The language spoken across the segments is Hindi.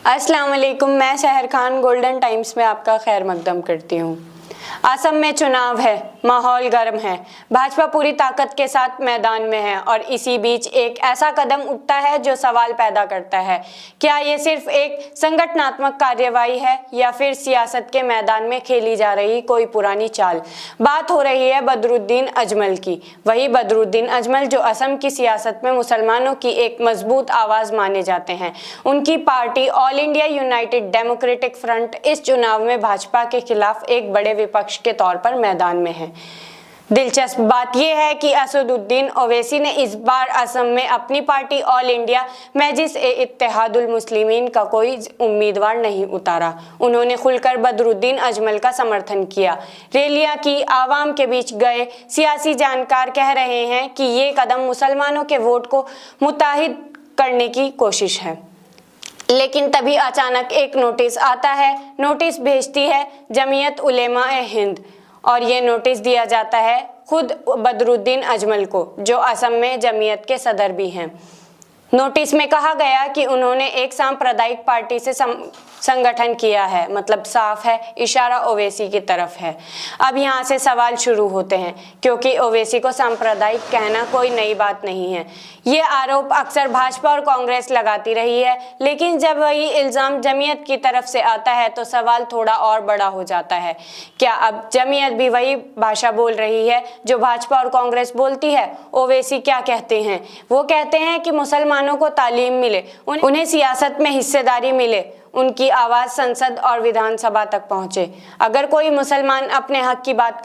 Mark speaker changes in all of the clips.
Speaker 1: अस्सलाम वालेकुम, मैं शहर खान गोल्डन टाइम्स में आपका खैर मकदम करती हूँ। असम में चुनाव है, माहौल गर्म है, भाजपा पूरी ताकत के साथ मैदान में है और इसी बीच एक ऐसा कदम उठता है जो सवाल पैदा करता है, क्या ये सिर्फ एक संगठनात्मक कार्यवाही है या फिर सियासत के मैदान में खेली जा रही कोई पुरानी चाल। बात हो रही है बदरुद्दीन अजमल की। वही बदरुद्दीन अजमल जो असम की सियासत में मुसलमानों की एक मजबूत आवाज माने जाते हैं। उनकी party all India United democratic front इस चुनाव में भाजपा के खिलाफ एक बड़े विपक्ष के तौर पर मैदान में है। दिलचस्प बात यह है कि असदुद्दीन ओवैसी ने इस बार असम में अपनी पार्टी ऑल इंडिया मजलिस-ए-इत्तेहादुल मुस्लिमीन का कोई उम्मीदवार नहीं उतारा। उन्होंने खुलकर बदरुद्दीन अजमल का समर्थन किया। रैलियां की, आवाम के बीच गए। सियासी जानकार कह रहे हैं कि ये कदम मुसलमानों के वोट को मुत्ताहिद करने की कोशिश है। लेकिन तभी अचानक एक नोटिस आता है। नोटिस भेजती है जमीयत उलेमा-ए-हिंद और ये नोटिस दिया जाता है खुद बदरुद्दीन अजमल को, जो असम में जमीयत के सदर भी हैं। नोटिस में कहा गया कि उन्होंने एक सांप्रदायिक पार्टी से संगठन किया है, मतलब साफ है, इशारा ओवैसी की तरफ है। अब यहाँ से सवाल शुरू होते हैं, क्योंकि ओवैसी को सांप्रदायिक कहना कोई नई बात नहीं है। ये आरोप अक्सर भाजपा और कांग्रेस लगाती रही है, लेकिन जब वही इल्जाम जमीयत की तरफ से आता है तो सवाल थोड़ा और बड़ा हो जाता है। क्या अब जमीयत भी वही भाषा बोल रही है जो भाजपा और कांग्रेस बोलती है? ओवैसी क्या कहते हैं? वो कहते हैं कि मुसलमानों को तालीम मिले, उन्हें सियासत में हिस्सेदारी मिले, उनकी आवाज संसद और विधानसभा तक पहुंचे। अगर कोई मुसलमान अपने हक की बात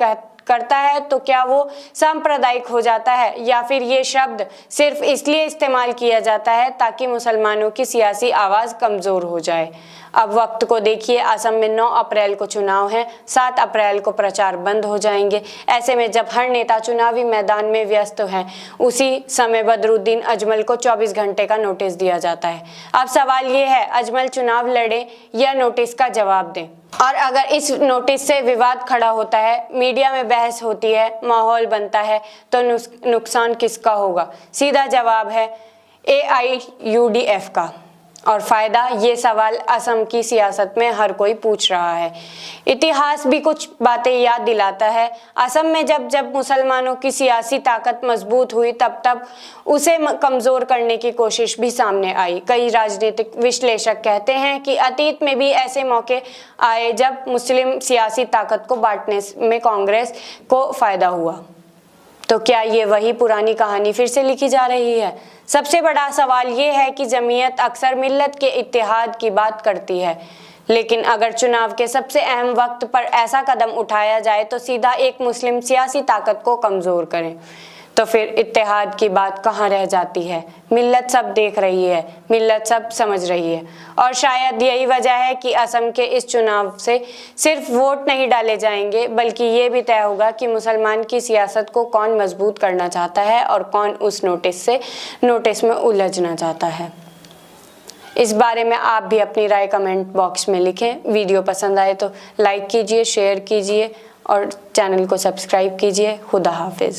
Speaker 1: करता है तो क्या वो सांप्रदायिक हो जाता है, या फिर ये शब्द सिर्फ इसलिए इस्तेमाल किया जाता है ताकि मुसलमानों की सियासी आवाज़ कमज़ोर हो जाए? अब वक्त को देखिए, असम में 9 अप्रैल को चुनाव है, 7 अप्रैल को प्रचार बंद हो जाएंगे। ऐसे में जब हर नेता चुनावी मैदान में व्यस्त है, उसी समय बदरुद्दीन अजमल को 24 घंटे का नोटिस दिया जाता है। अब सवाल ये है, अजमल चुनाव लड़े या नोटिस का जवाब दें? और अगर इस नोटिस से विवाद खड़ा होता है, मीडिया में बहस होती है, माहौल बनता है, तो नुकसान किसका होगा? सीधा जवाब है AIUDF का। और फायदा, ये सवाल असम की सियासत में हर कोई पूछ रहा है। इतिहास भी कुछ बातें याद दिलाता है। असम में जब जब मुसलमानों की सियासी ताकत मजबूत हुई, तब तब उसे कमज़ोर करने की कोशिश भी सामने आई। कई राजनीतिक विश्लेषक कहते हैं कि अतीत में भी ऐसे मौके आए जब मुस्लिम सियासी ताकत को बांटने में कांग्रेस को फ़ायदा हुआ। तो क्या ये वही पुरानी कहानी फिर से लिखी जा रही है? सबसे बड़ा सवाल ये है कि जमीयत अक्सर मिल्लत के इत्तेहाद की बात करती है, लेकिन अगर चुनाव के सबसे अहम वक्त पर ऐसा कदम उठाया जाए तो सीधा एक मुस्लिम सियासी ताकत को कमज़ोर करें, तो फिर इत्तेहाद की बात कहाँ रह जाती है? मिल्लत सब देख रही है, मिल्लत सब समझ रही है, और शायद यही वजह है कि असम के इस चुनाव से सिर्फ वोट नहीं डाले जाएंगे, बल्कि ये भी तय होगा कि मुसलमान की सियासत को कौन मजबूत करना चाहता है और कौन उस नोटिस में उलझना चाहता है। इस बारे में आप भी अपनी राय कमेंट बॉक्स में लिखें। वीडियो पसंद आए तो लाइक कीजिए, शेयर कीजिए और चैनल को सब्सक्राइब कीजिए। खुदा हाफिज़।